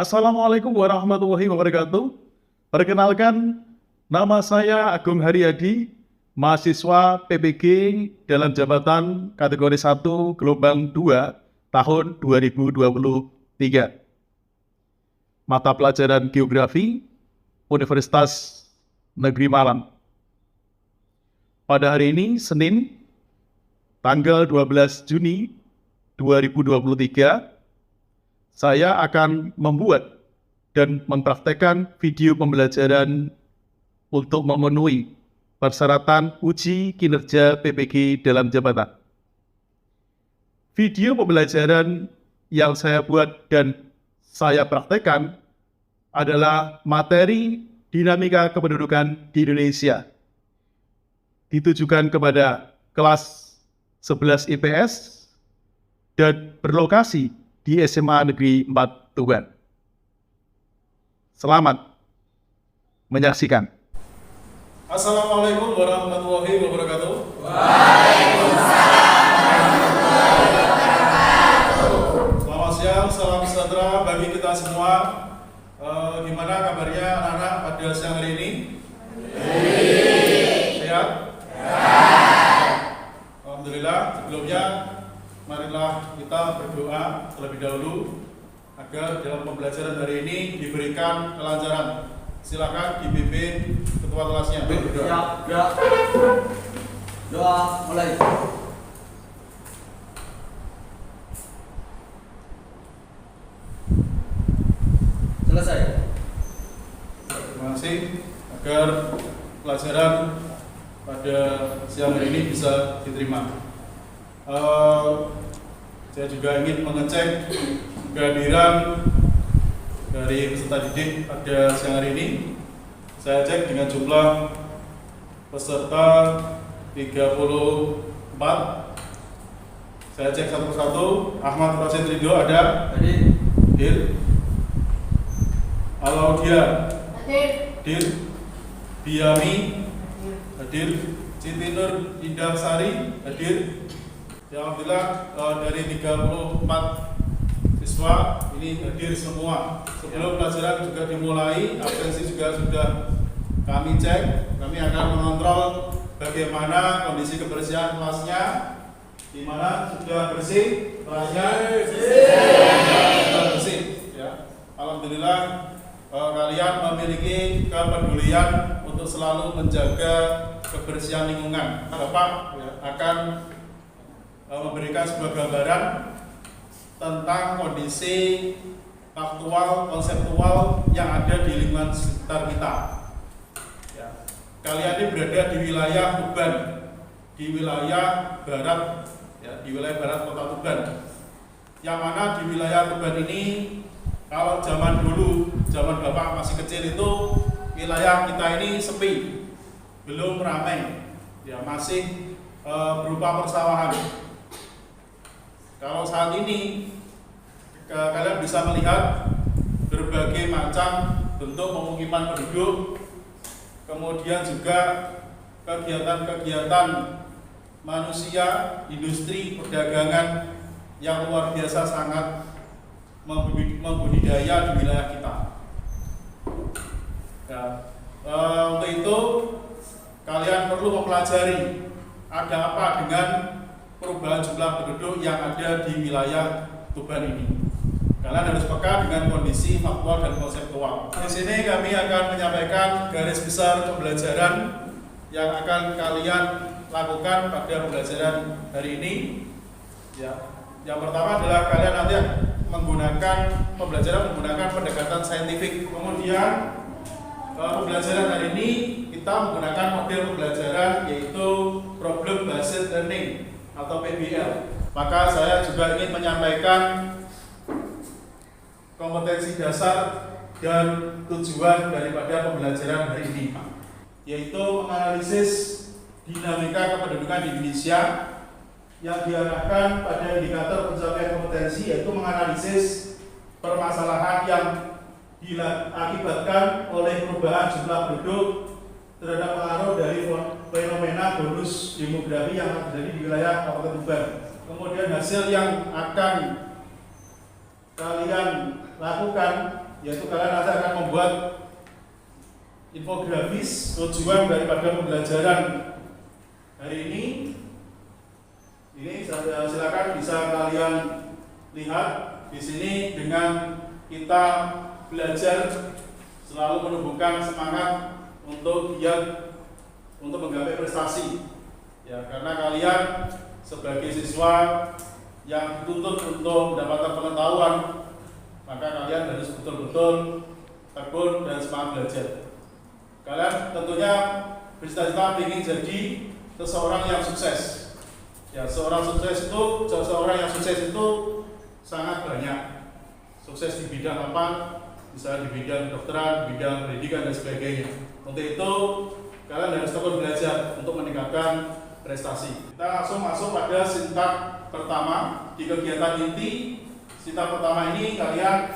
Assalamualaikum warahmatullahi wabarakatuh. Perkenalkan, nama saya Agung Haryadi, mahasiswa PPG dalam jabatan kategori 1 gelombang 2 tahun 2023. Mata pelajaran Geografi, Universitas Negeri Malang. Pada hari ini, Senin, tanggal 12 Juni 2023, saya akan membuat dan mempraktekkan video pembelajaran untuk memenuhi persyaratan uji kinerja PPG dalam jabatan. Video pembelajaran yang saya buat dan saya praktekkan adalah materi dinamika kependudukan di Indonesia. Ditujukan kepada kelas 11 IPS dan berlokasi di SMA Negeri 4 Tuban. Selamat menyaksikan. Assalamualaikum warahmatullahi wabarakatuh. Selamat siang, salam sejahtera bagi kita semua. Gimana kabarnya anak-anak pada siang hari ini? Sehat? Alhamdulillah. Sebelumnya marilah kita berdoa terlebih dahulu agar dalam pembelajaran hari ini diberikan kelancaran. Silakan dipimpin ketua kelasnya berdoa. Doa mulai. Selesai. Terima kasih. Agar pelajaran pada siang hari ini bisa diterima. Saya juga ingin mengecek kehadiran dari peserta didik pada siang hari ini. Saya cek dengan jumlah peserta 34. Saya cek satu persatu. Ahmad Rosid Ridho ada? Hadir. Alaudia hadir. Biami hadir. Siti Nur Indah Sari hadir. Ya, alhamdulillah dari 34 siswa ini hadir semua. Sebelum pelajaran juga dimulai, absensi juga sudah kami cek. Kami akan mengontrol bagaimana kondisi kebersihan kelasnya, di mana sudah bersih kelasnya, sudah bersih. Ya, alhamdulillah kalian memiliki kepedulian untuk selalu menjaga kebersihan lingkungan. Bapak akan memberikan sebuah gambaran tentang kondisi faktual, konseptual yang ada di lingkungan sekitar kita. Ya. Kalian ini berada di wilayah Tuban, di wilayah barat, ya, di wilayah barat kota Tuban. Yang mana di wilayah Tuban ini, kalau zaman dulu, zaman Bapak masih kecil itu, wilayah kita ini sepi, belum ramai, ya, masih berupa persawahan. Kalau saat ini kalian bisa melihat berbagai macam bentuk pemukiman penduduk, kemudian juga kegiatan-kegiatan manusia, industri, perdagangan yang luar biasa sangat membudidaya di wilayah kita. Ya, untuk itu kalian perlu mempelajari ada apa dengan perubahan jumlah penduduk yang ada di wilayah Tuban ini. Kalian harus peka dengan kondisi faktual dan konseptual. Di sini kami akan menyampaikan garis besar pembelajaran yang akan kalian lakukan pada pembelajaran hari ini. Ya, yang pertama adalah kalian nanti menggunakan pendekatan saintifik. Kemudian pembelajaran hari ini kita menggunakan model pembelajaran yaitu problem based learning atau PBL. Maka saya juga ingin menyampaikan kompetensi dasar dan tujuan daripada pembelajaran hari ini, yaitu menganalisis dinamika kependudukan di Indonesia yang diarahkan pada indikator pencapaian kompetensi, yaitu menganalisis permasalahan yang diakibatkan oleh perubahan jumlah penduduk terhadap pengaruh dari fenomena bonus demografi yang terjadi di wilayah Kabupaten Tuban. Kemudian hasil yang akan kalian lakukan yaitu kalian nanti akan membuat infografis tujuan daripada pembelajaran hari ini. Ini silakan bisa kalian lihat di sini. Dengan kita belajar selalu menumbuhkan semangat untuk giat untuk menggapai prestasi. Ya, karena kalian sebagai siswa yang dituntut untuk mendapatkan pengetahuan, maka kalian harus betul-betul tekun dan semangat belajar. Kalian tentunya bercita-cita ingin jadi seseorang yang sukses. Ya, seseorang yang sukses itu sangat banyak. Sukses di bidang apa? Misalnya di bidang kedokteran, bidang pendidikan dan sebagainya. Untuk itu kalian harus tekun belajar untuk meningkatkan prestasi. Kita langsung masuk pada sintak pertama di kegiatan inti. Sintak pertama ini kalian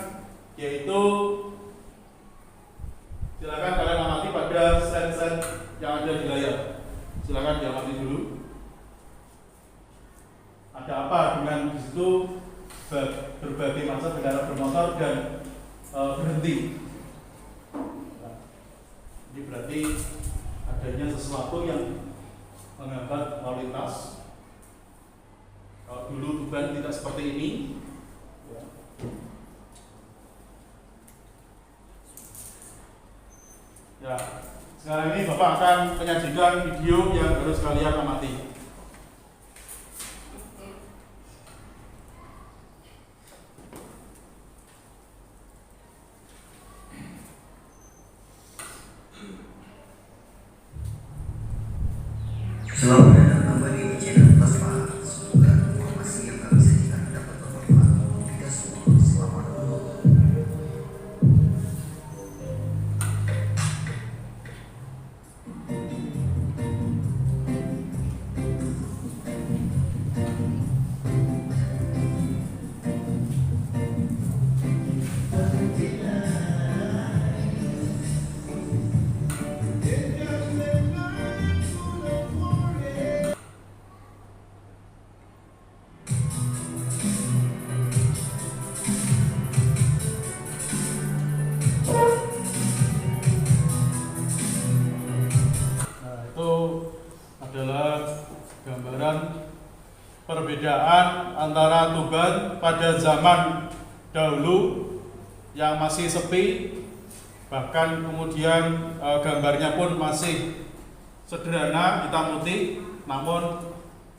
yaitu, silakan kalian amati pada slide-slide yang ada di layar. Silakan diamati dulu. Ada apa dengan di situ berbagai macam kendaraan bermotor dan berhenti. Ini berarti adanya sesuatu yang menghambat lalu lintas. Kalau dulu Tuban tidak seperti ini. Ya, sekarang ini Bapak akan menyajikan video yang harus kalian amati. Selamat datang kembali di channel Plasma. Semoga informasi yang kami sajikan dapat bermanfaat untuk kita semua. Selamat menonton. Perbedaan antara Tuban pada zaman dahulu yang masih sepi, bahkan kemudian gambarnya pun masih sederhana hitam putih, namun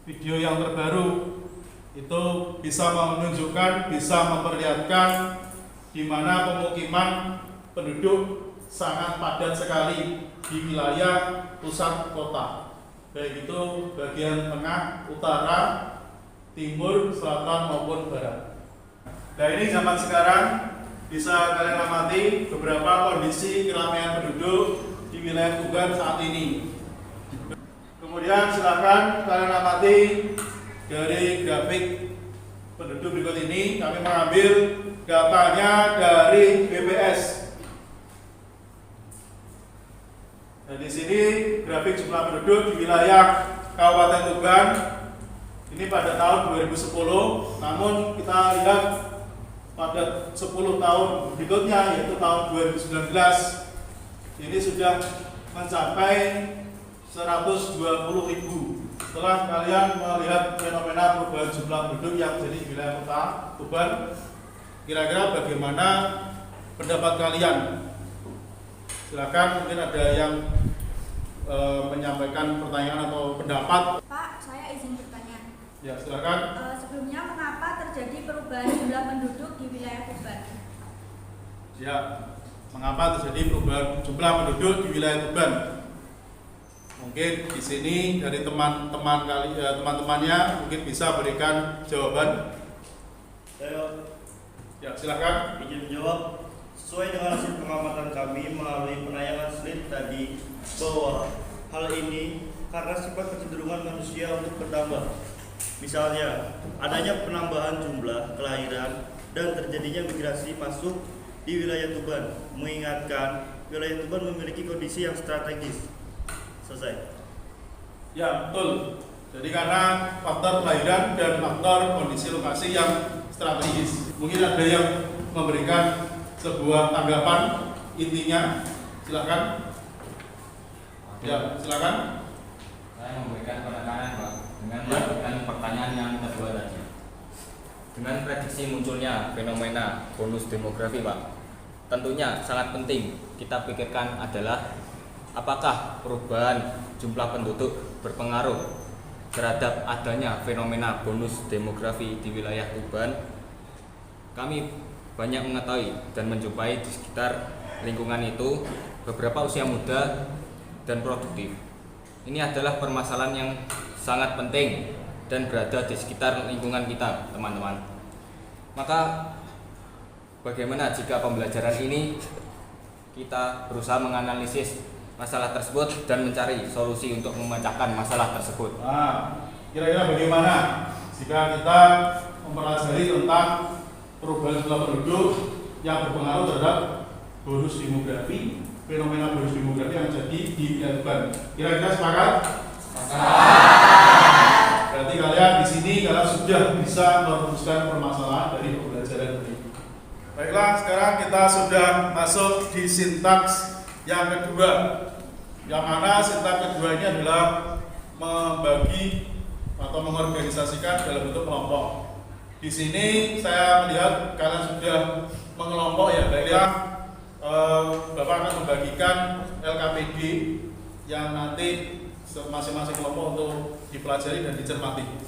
video yang terbaru itu bisa menunjukkan, bisa memperlihatkan di mana pemukiman penduduk sangat padat sekali di wilayah pusat kota, baik itu bagian tengah, utara, timur, selatan maupun barat. Nah, ini zaman sekarang bisa kalian amati beberapa kondisi keramaian penduduk di wilayah Tuban saat ini. Kemudian silakan kalian amati dari grafik penduduk berikut ini. Kami mengambil datanya dari BPS. Dan di sini grafik jumlah penduduk di wilayah Kabupaten Tuban ini pada tahun 2010, namun kita lihat pada 10 tahun berikutnya, yaitu tahun 2019, ini sudah mencapai 120.000. Setelah kalian melihat fenomena perubahan jumlah penduduk yang terjadi di wilayah kota Tuban, kira-kira bagaimana pendapat kalian? Silakan, mungkin ada yang menyampaikan pertanyaan atau pendapat. Pak, saya izin bertanya. Ya, silakan. Sebelumnya, mengapa terjadi perubahan jumlah penduduk di wilayah Tuban? Ya, mengapa terjadi perubahan jumlah penduduk di wilayah Tuban? Mungkin di sini dari teman-temannya mungkin bisa berikan jawaban. Ya, silakan. Izin menjawab. Sesuai dengan hasil pengamatan kami melalui penayangan slide tadi, bahwa hal ini karena sifat kecenderungan manusia untuk bertambah. Misalnya, adanya penambahan jumlah kelahiran dan terjadinya migrasi masuk di wilayah Tuban, mengingatkan wilayah Tuban memiliki kondisi yang strategis. Selesai. Ya, betul. Jadi karena faktor kelahiran dan faktor kondisi lokasi yang strategis. Mungkin ada yang memberikan sebuah tanggapan intinya. Silakan. Ya, silakan. Saya memberikan penekanan, Pak, dengan melakukan pertanyaan yang kedua tadi. Dengan prediksi munculnya fenomena bonus demografi, Pak, tentunya sangat penting kita pikirkan adalah apakah perubahan jumlah penduduk berpengaruh terhadap adanya fenomena bonus demografi di wilayah Tuban. Kami banyak mengetahui dan menjumpai di sekitar lingkungan itu beberapa usia muda dan produktif. Ini adalah permasalahan yang sangat penting dan berada di sekitar lingkungan kita, teman-teman. Maka bagaimana jika pembelajaran ini kita berusaha menganalisis masalah tersebut dan mencari solusi untuk memecahkan masalah tersebut? Nah, kira-kira bagaimana jika kita mempelajari tentang perubahan jumlah penduduk yang berpengaruh terhadap bonus demografi, fenomena bonus demografi yang terjadi di wilayah Tuban? Kira-kira sepakat? Berarti kalian di sini kalian sudah bisa merumuskan permasalahan dari pembelajaran ini. Baiklah, sekarang kita sudah masuk di sintaks yang kedua, yang mana sintaks kedua ini adalah membagi atau mengorganisasikan dalam bentuk kelompok. Di sini saya melihat kalian sudah mengelompok ya, baiklah. Bapak akan membagikan LKPD yang nanti masing-masing kelompok untuk dipelajari dan dicermati.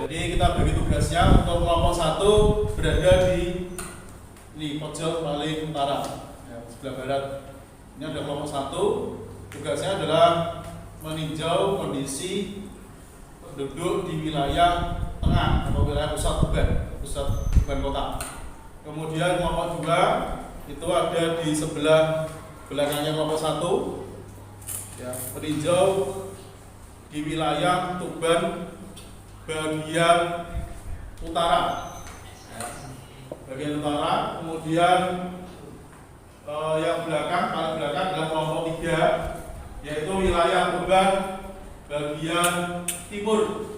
Jadi kita bagi tugasnya untuk kelompok 1 berada di pojok paling utara, ya, sebelah barat. Ini ada kelompok 1, tugasnya adalah meninjau kondisi penduduk di wilayah tengah atau wilayah pusat Tuban kota. Kemudian kelompok 2 itu ada di sebelah belakangnya kelompok 1, ya, meninjau di wilayah Tuban bagian utara, kemudian yang paling belakang adalah kelompok 3, yaitu wilayah Tuban bagian timur,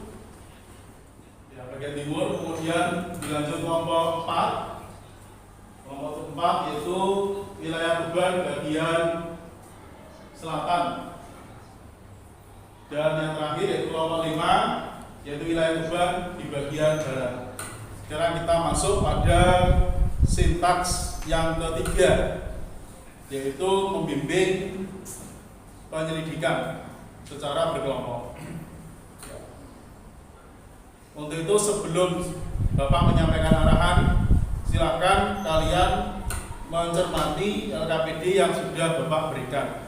ya, bagian timur. Kemudian dilanjut kelompok 4 yaitu wilayah Tuban bagian selatan, dan yang terakhir yaitu kelompok 5 yaitu wilayah Tuban di bagian barat. Sekarang kita masuk pada sintaks yang ketiga, yaitu membimbing penyelidikan secara berkelompok. Untuk itu sebelum Bapak menyampaikan arahan, silakan kalian mencermati LKPD yang sudah Bapak berikan.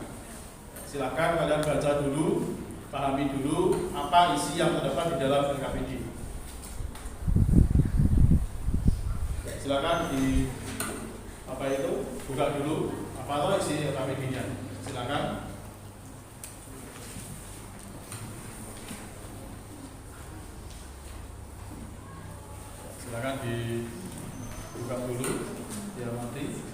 Silakan kalian baca dulu, pahami dulu apa isi yang terdapat di dalam LKPD. Silakan buka dulu apa itu isi LKPD-nya. Silakan. Silakan dibuka dulu, diamati.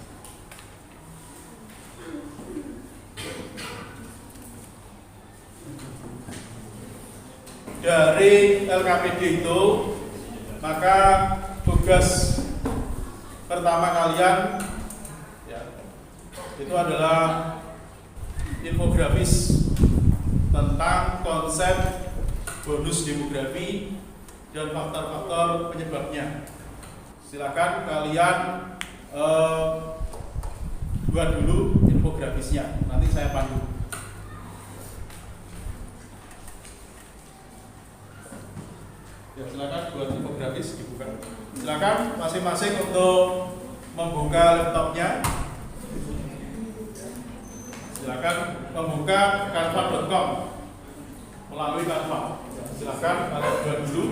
Dari LKPD itu, maka tugas pertama kalian, ya, itu adalah infografis tentang konsep bonus demografi dan faktor-faktor penyebabnya. Silakan kalian buat dulu infografisnya, nanti saya pandu. Ya, silakan buat infografis dibuka. Silakan masing-masing untuk membuka laptopnya. Silakan membuka canva.com melalui Canva. Silakan kalian buat dulu.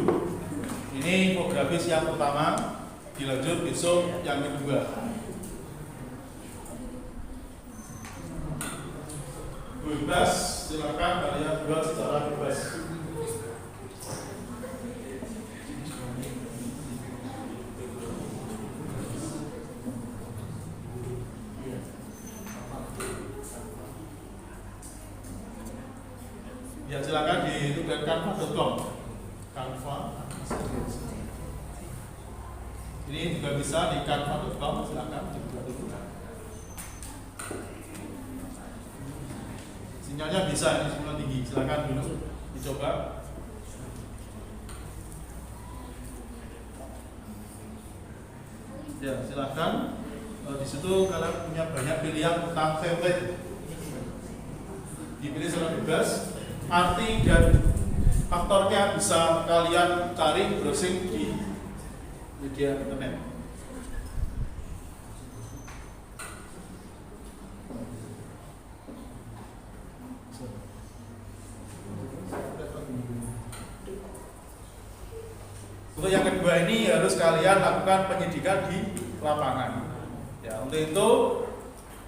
Ini infografis yang pertama, dilanjut besok yang kedua. bebas, silakan kalian buat secara bebas. Ya silakan dituliskan canva.com. Canva. Ini juga bisa di canva.com, silakan dibuka dulu. Sinyalnya bisa, ini sinyal tinggi, silakan dulu dicoba. Ya silakan. Di situ kalian punya banyak pilihan tentang template. Dipilih secara bebas. Arti dan faktornya bisa kalian cari browsing di media internet. Untuk yang kedua ini harus kalian lakukan penyidikan di lapangan. Ya, untuk itu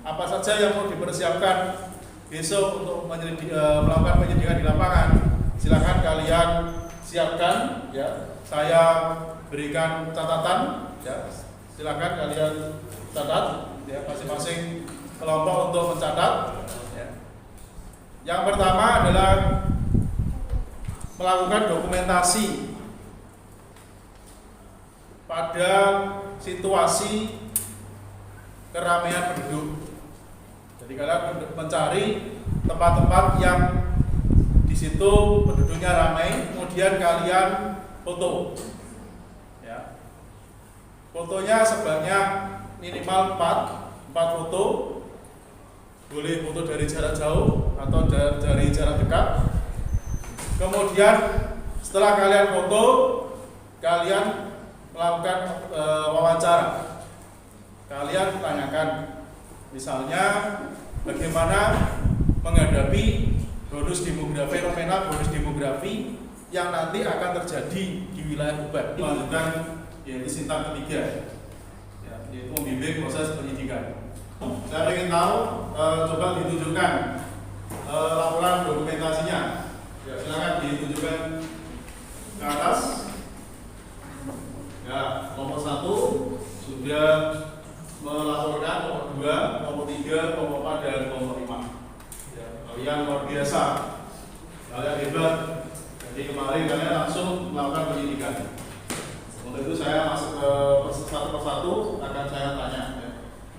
apa saja yang mau dipersiapkan besok untuk melakukan penyidikan di lapangan, silakan kalian siapkan. Ya, saya berikan catatan. Ya, silakan kalian catat. Ya, masing-masing kelompok untuk mencatat. Ya. Yang pertama adalah melakukan dokumentasi pada situasi keramaian penduduk. Jadi kalian mencari tempat-tempat yang di situ penduduknya ramai, kemudian kalian foto. Ya. Fotonya sebanyak minimal 4 foto. Boleh foto dari jarak jauh atau dari jarak dekat. Kemudian setelah kalian foto, kalian melakukan wawancara. Kalian tanyakan, misalnya bagaimana menghadapi fenomena bonus demografi yang nanti akan terjadi di wilayah Tuban. Melanjutkan yaitu sintang ketiga, ya, yaitu membimbing proses penyidikan. Saya ingin tahu, coba ditunjukkan laporan dokumentasinya. Ya, silakan ditunjukkan ke atas. Ya, nomor 1 sudah melaporkan, nomor 2, nomor 3, nomor 4, dan nomor 5. Ya, kalian luar biasa, kalian hebat. Jadi kemarin kalian langsung melakukan penyidikan. Untuk itu saya masuk ke satu persatu akan saya tanya. Ya.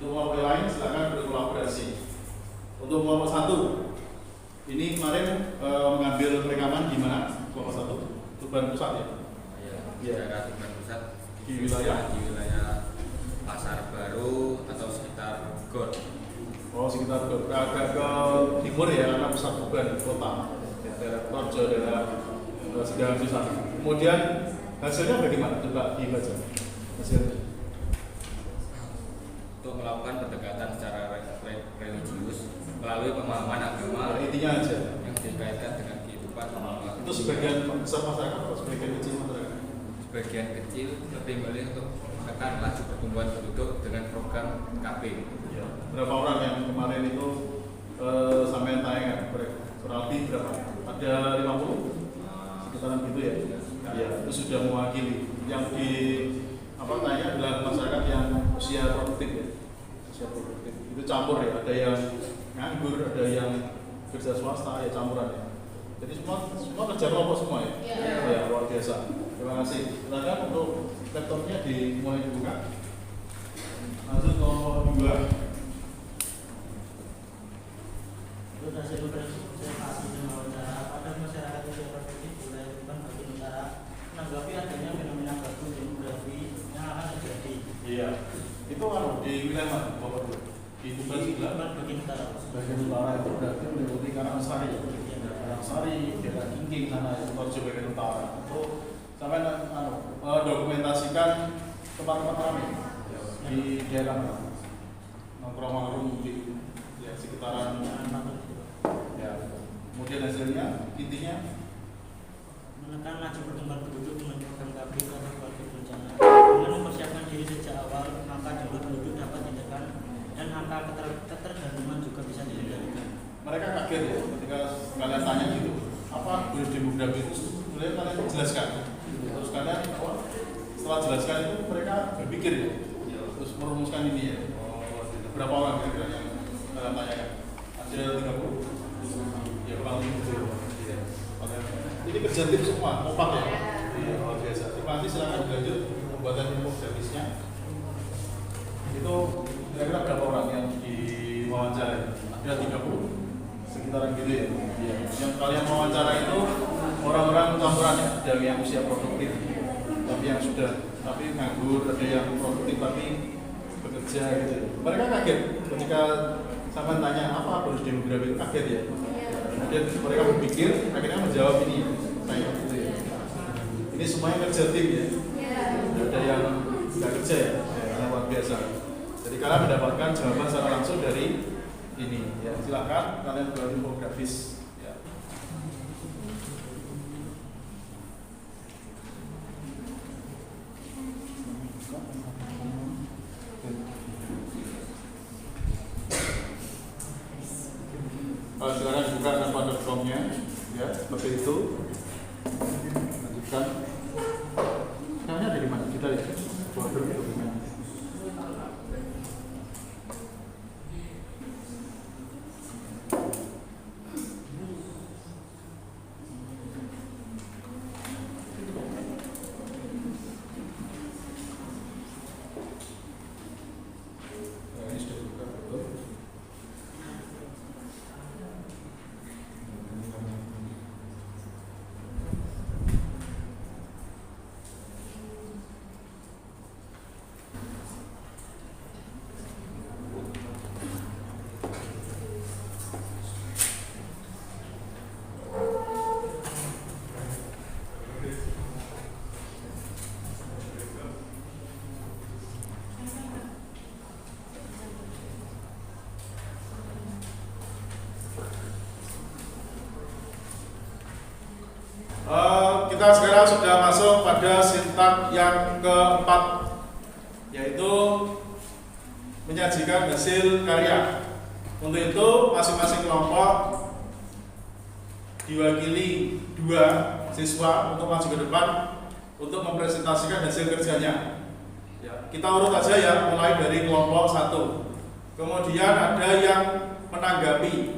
Untuk kelompok lain silakan berkolaborasi. Untuk kelompok 1, ini kemarin mengambil rekaman di mana? Kelompok 1, Tuban Pusat ya? Iya, daerah Tuban Pusat Di wilayah Pasar Baru atau sekitar GOR. Oh, sekitar agak ke timur ya, karena pusat Tuban kota. Ya, daerah Torjo, daerah Segala Susah. Kemudian hasilnya bagaimana? Coba dibaca hasilnya. Untuk melakukan pendekatan secara religius melalui pemahaman agama Ya, intinya aja. yang dikaitkan dengan kehidupan umat. Itu sebagian besar masyarakat atau sebagian kecil masyarakat? Sebagian kecil lebih memilih untuk menekan laju pertumbuhan penduduk dengan program KB. Ya. Berapa orang yang kemarin itu sampai tayangan? Kurang lebih berapa? Ada 50? Sekitaran gitu ya? Ya, itu sudah mewakili. Yang tanya adalah masyarakat yang usia produktif ya. Usia produktif. Itu campur ya, ada yang nganggur, ada yang kerja swasta, ya campuran ya. Jadi semua kerja kelompok semua ya? Ya, luar biasa. Terima kasih. Silakan untuk laptopnya dimulai dibuka. Lanjut nomor 2. Hasil observasi dan wawancara pada masyarakat usia produktif wilayah Tuban bagian utara menanggapi adanya fenomena baru demografi yang akan terjadi. Iya. Itu di wilayah mana? Bapak dulu. Di Tuban sebelah. Tuban bagian utara. Bagian utara itu berarti meliputi Karangsari ya. Karangsari, daerah Kingking sana itu Torjo bagian utara. Itu sampai dokumentasikan tempat-tempat ramai di daerah nongkrong-nongkrong di ya, sekitaran. Ya. Kemudian hasilnya intinya Menekan laju pertumbuhan penduduk dengan program KB atau keluarga berencana. Dengan mempersiapkan diri sejak awal, maka jumlah penduduk dapat ditekan dan angka ketergantungan juga bisa dihindarikan. mereka kaget ya ketika kalian tanya gitu, apa bonus demografi itu sebenarnya kalian jelaskan. Terus kalian setelah jelaskan itu mereka berpikir ya, terus merumuskan ini ya. Berapa orang kira-kira yang kalian tanyakan? Ada 30? Ya kurang lebih gitu. Ini kerja tim semua, kompak ya? Iya, luar biasa. Terima kasih, silakan dilanjut pembuatan infografisnya. Itu kira-kira berapa orang yang diwawancara? Ada 30? Sekitaran gitu ya? Iya. Yang kalian wawancara itu orang-orang campuran ya? Ada yang usia produktif, tapi yang sudah tapi nganggur, ada yang produktif tapi bekerja gitu. Mereka kaget ketika sampai tanya apa bonus demografi, kaget ya? Kemudian mereka berpikir, akhirnya menjawab ini saya gitu ya. Ini semuanya kerja tim ya. Tidak ada yang nggak kerja ya, luar biasa. Jadi kalian mendapatkan jawaban secara langsung dari ini ya. Silakan kalian buat infografis ya. Silakan dibuka canva.com-nya ya, seperti itu. Lanjutkan. Caranya dari mana? Kita lihat. Border dokumen. Ini sudah dibuka, betul. Kita sekarang sudah masuk pada sintak yang keempat, yaitu menyajikan hasil karya. Untuk itu masing-masing kelompok diwakili 2 siswa untuk maju ke depan untuk mempresentasikan hasil kerjanya. Ya, kita urut aja ya, mulai dari kelompok 1. Kemudian ada yang menanggapi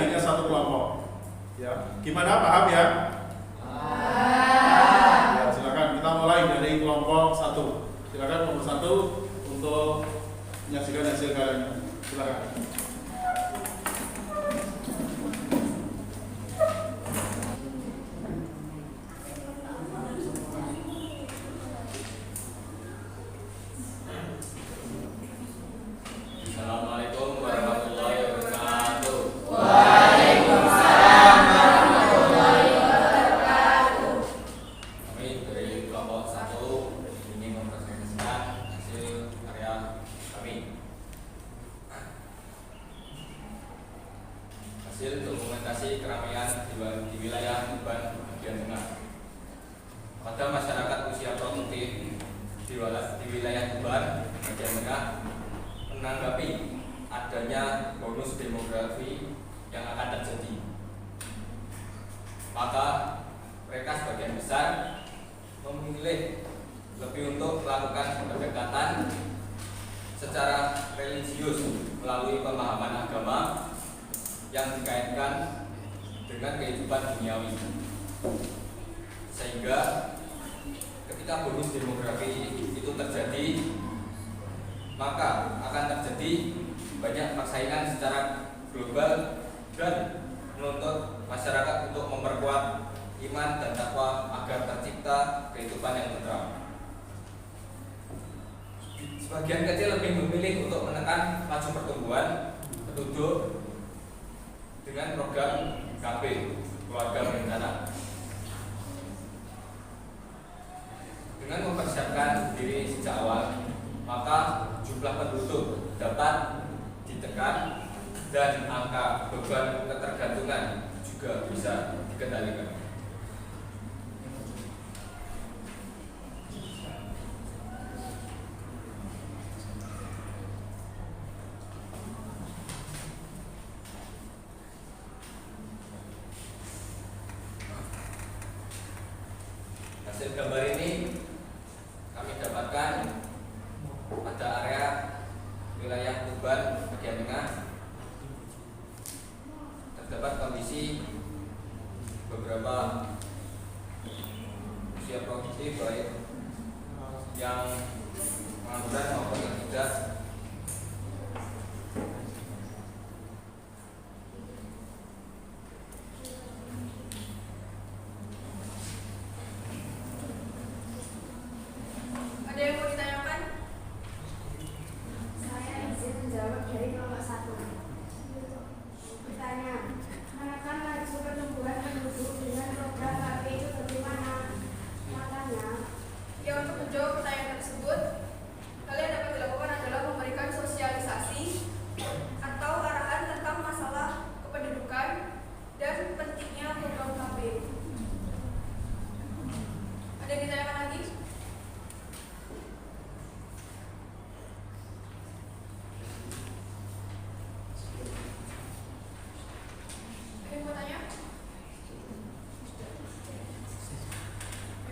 hanya 1 kelompok. Ya, gimana, paham ya? Ya, silakan kita mulai dari kelompok 1. Silakan kelompok 1 untuk menyaksikan hasil karyanya. Silakan. Assalamualaikum warahmatullahi wabarakatuh. Kami dari kelompok 1 ingin mempresentasikan hasil karya kami. Hasil dokumentasi keramaian di wilayah Tuban bagian tengah. Pada masyarakat usia produktif di wilayah Tuban bagian tengah menanggapi adanya bonus demografi yang akan terjadi, maka mereka sebagian besar memilih lebih untuk melakukan pendekatan secara religius melalui pemahaman agama yang dikaitkan dengan kehidupan duniawi, sehingga ketika bonus demografi itu terjadi, maka akan terjadi banyak persaingan secara global dan menuntut masyarakat untuk memperkuat iman dan takwa agar tercipta kehidupan yang tentram. Sebagian kecil lebih memilih untuk menekan laju pertumbuhan penduduk dengan program KB, keluarga berencana. Dengan mempersiapkan diri sejak awal, maka jumlah penduduk dapat ditekan dan angka beban ketergantungan juga bisa dikendalikan. Hasil gambar ini kami dapatkan pada area wilayah Tuban bagian tengah terdapat kondisi beberapa usia produktif baik yang pengangguran maupun yang tidak. Ada yang mau ditanyakan? Saya izin menjawab dari kelompok 1. Pertanyaan, menekan laju pertumbuhan penduduk dengan program KB itu bagaimana? Makanya, Ya, untuk menjawab pertanyaan tersebut, kalian dapat dilakukan adalah memberikan sosialisasi atau arahan tentang masalah kependudukan dan pentingnya program KB. Ada yang ditanyakan lagi? Ada yang mau tanya?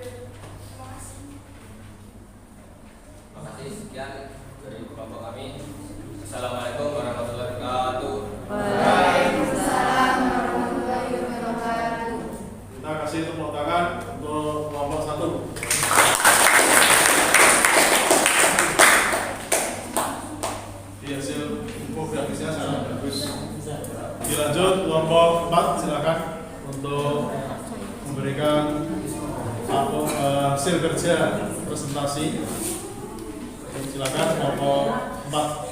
Ya, terima kasih. Terima kasih, sekian dari kelompok kami. Assalamualaikum warahmatullahi wabarakatuh. Waalaikumsalam warahmatullahi wabarakatuh. Kita kasih tepuk tangan untuk kelompok 1. Di hasil infografisnya sangat bagus. Dilanjut kelompok 4, silakan untuk memberikan hasil kerja presentasi. Silakan kelompok 4.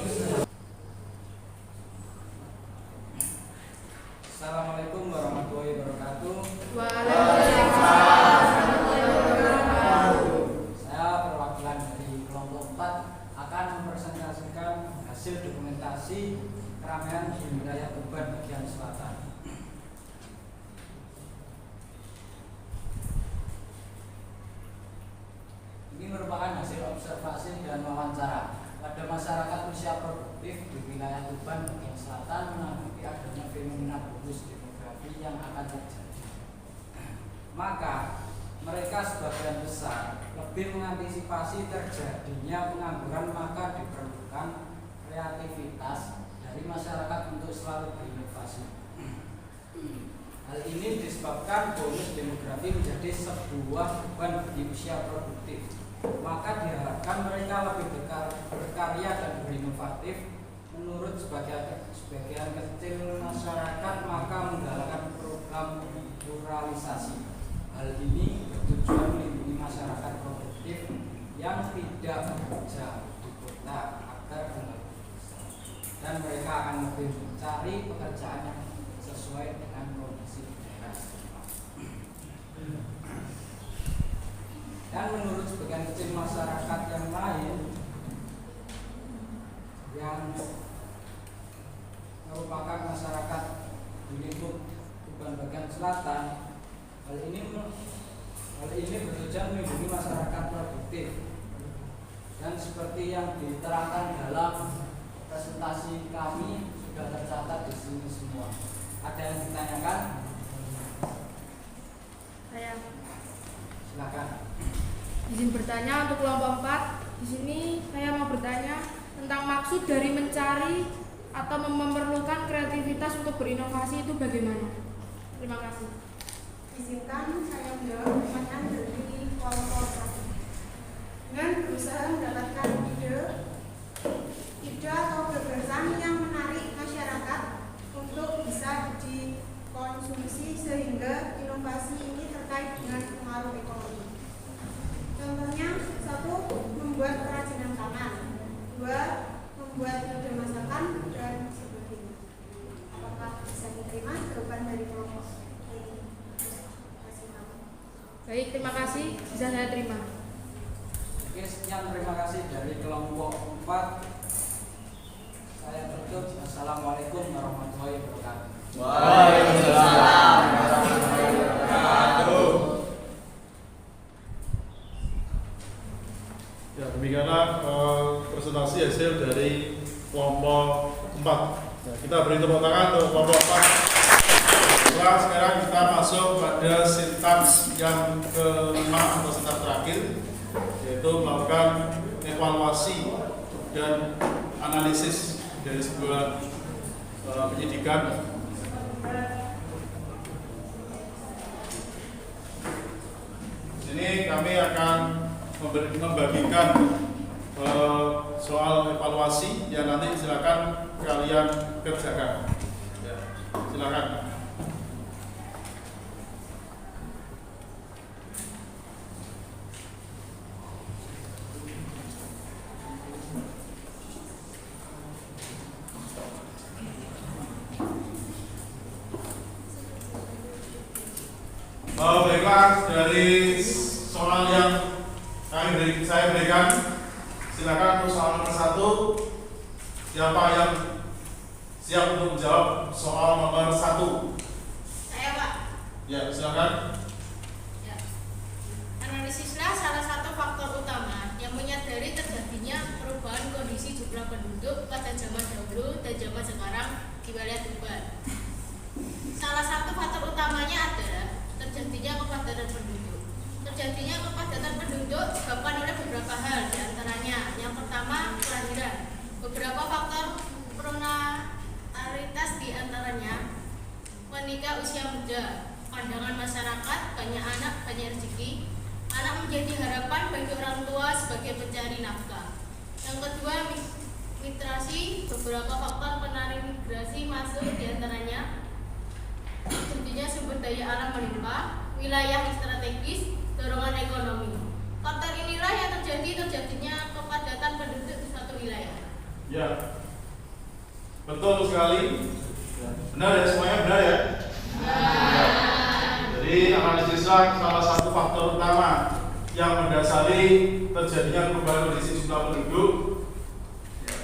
Assalamualaikum warahmatullahi wabarakatuh. Waalaikumsalam warahmatullahi wabarakatuh. Saya perwakilan dari kelompok 4 akan mempresentasikan hasil dokumentasi keramaian di wilayah Tuban bagian selatan. Ini merupakan hasil observasi dan wawancara pada masyarakat usia produktif di wilayah Tuban bagian selatan menanggapi adanya fenomena bonus demografi yang akan terjadi. Maka mereka sebagian besar lebih mengantisipasi terjadinya pengangguran, maka diperlukan kreativitas dari masyarakat untuk selalu berinovasi. Hal ini disebabkan bonus demografi menjadi sebuah beban bagi usia produktif. Maka diharapkan mereka lebih berkarya dan berinovatif. Menurut sebagian kecil masyarakat, maka menggalakkan program ruralisasi. Hal ini bertujuan melindungi masyarakat produktif yang tidak bekerja di kota agar dan mereka akan lebih mencari pekerjaan yang sesuai dengan kondisi daerah setempat. Dan menurut sebagian kecil masyarakat yang lain yang merupakan masyarakat di lingkup Tuban bagian selatan, hal ini bertujuan melindungi masyarakat produktif. Dan seperti yang diterangkan dalam presentasi kami sudah tercatat di sini semua. Ada yang ditanyakan? Saya Silakan. izin bertanya untuk kelompok 4. Di sini saya mau bertanya tentang maksud dari mencari atau memerlukan kreativitas untuk berinovasi itu bagaimana? Terima kasih. Izinkan saya menjawab pertanyaan dari kelompok 1. Dengan berusaha mendapatkan ide atau gagasan yang menarik masyarakat untuk bisa dikonsumsi sehingga inovasi ini terkait dengan pengaruh ekonomi. Contohnya, 1. Membuat kerajinan tangan, 2. Membuat ide masakan, dan sebagainya. Apakah bisa diterima jawaban dari kelompok ini? Baik, terima kasih. Bisa saya terima. Oke, sekian, terima kasih dari kelompok 4. Saya tutup. Assalamualaikum warahmatullahi wabarakatuh. Waalaikumsalam warahmatullahi wabarakatuh. Ya, demikianlah presentasi hasil dari kelompok 4. Nah, kita beri tepuk tangan untuk kelompok 4. Sekarang kita masuk pada sintaks yang kelima atau sintaks terakhir, yaitu melakukan evaluasi dan analisis dari sebuah penyidikan. Di sini kami akan membagikan soal evaluasi yang nanti silakan kalian kerjakan. Ya, silakan. Baiklah, dari soal yang saya berikan, silakan untuk soal nomor 1. Siapa yang siap untuk menjawab soal nomor 1? Saya, Pak. Ya, silakan. Ya. Analisislah salah satu faktor utama yang menyadari terjadinya perubahan kondisi jumlah penduduk pada zaman dahulu dan zaman sekarang di wilayah Tuban. Salah satu faktor utamanya adalah terjadinya kepadatan penduduk. Terjadinya kepadatan penduduk disebabkan oleh beberapa hal, diantaranya yang pertama kelahiran. Beberapa faktor pronatalitas diantaranya menikah usia muda, pandangan masyarakat, banyak anak, banyak rezeki. Anak menjadi harapan bagi orang tua sebagai pencari nafkah. Yang kedua, migrasi. Beberapa faktor penarik migrasi masuk diantaranya tentunya sumber daya alam melimpah, wilayah strategis, dorongan ekonomi. Faktor inilah yang terjadinya kepadatan penduduk di suatu wilayah. Ya, betul sekali. Benar ya, semuanya benar ya? Ya. Jadi analisislah salah satu faktor utama yang mendasari terjadinya perubahan kondisi jumlah penduduk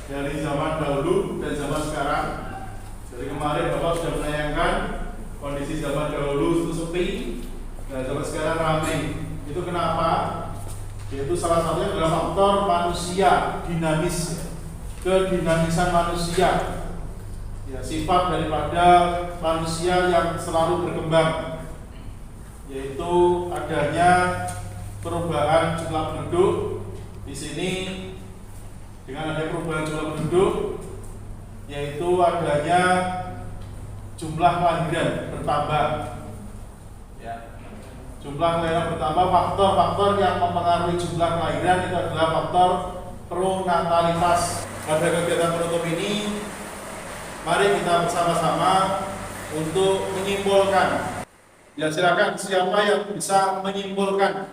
dari zaman dahulu dan zaman sekarang. Dari kemarin Bapak sudah menayangkan kondisi zaman dahulu itu sepi dan zaman sekarang ramai. Itu kenapa? Yaitu salah satunya adalah faktor manusia dinamis, kedinamisan manusia, ya, sifat daripada manusia yang selalu berkembang, yaitu adanya perubahan jumlah penduduk. Di sini dengan adanya perubahan jumlah penduduk, yaitu adanya jumlah kelahiran bertambah. Ya. Jumlah kelahiran bertambah. Faktor-faktor yang mempengaruhi jumlah kelahiran itu adalah faktor pronatalitas. Pada kegiatan penutup ini, mari kita bersama-sama untuk menyimpulkan. Ya, silakan siapa yang bisa menyimpulkan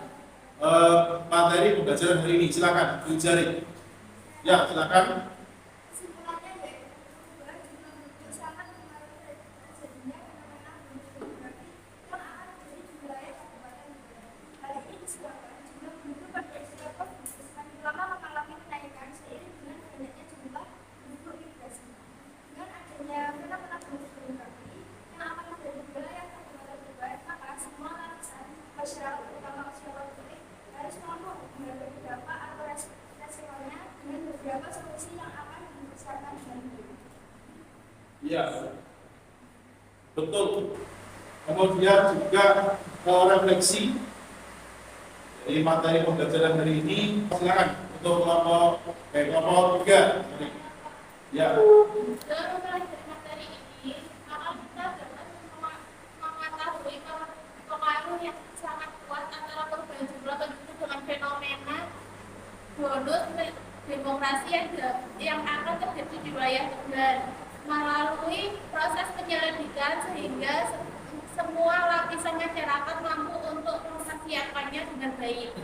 materi pembelajaran hari ini, silakan diujarin. Ya, silakan. Ya, betul. Kemudian juga refleksi dari materi pembelajaran hari ini. Silakan untuk kelompok 3. Ya. Dalam mempelajari materi ini, maka kita dapat mengetahui pengaruh yang sangat kuat antara perubahan jumlah penduduk dengan fenomena bonus demokrasi yang akan terjadi di wilayah Tuban melalui proses penyelidikan sehingga semua lapisan masyarakat mampu untuk mempersiapkannya dengan baik.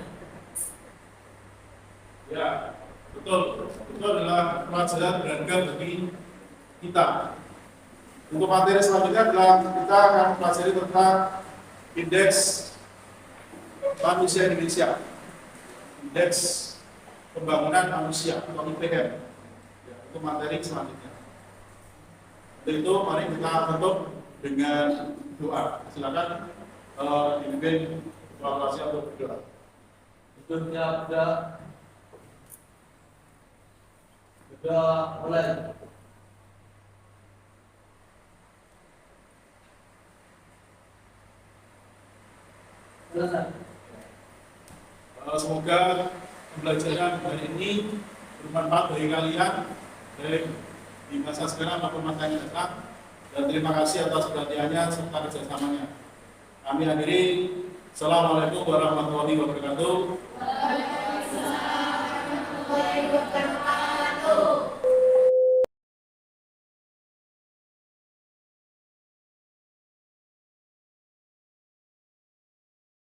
Ya, betul. Itu adalah pelajaran berharga bagi kita. Untuk materi selanjutnya adalah kita akan mempelajari tentang indeks manusia Indonesia, indeks pembangunan manusia atau IPM. Ya, itu materi selanjutnya. Untuk itu mari kita tutup dengan doa. Silakan dipimpin evaluasi atau berdoa. Berdoa mulai. Semoga pembelajaran hari ini bermanfaat bagi kalian baik di masa sekarang maupun masa yang datang, dan terima kasih atas perhatiannya serta kerjasamanya. Kami akhiri. Assalamualaikum warahmatullahi wabarakatuh.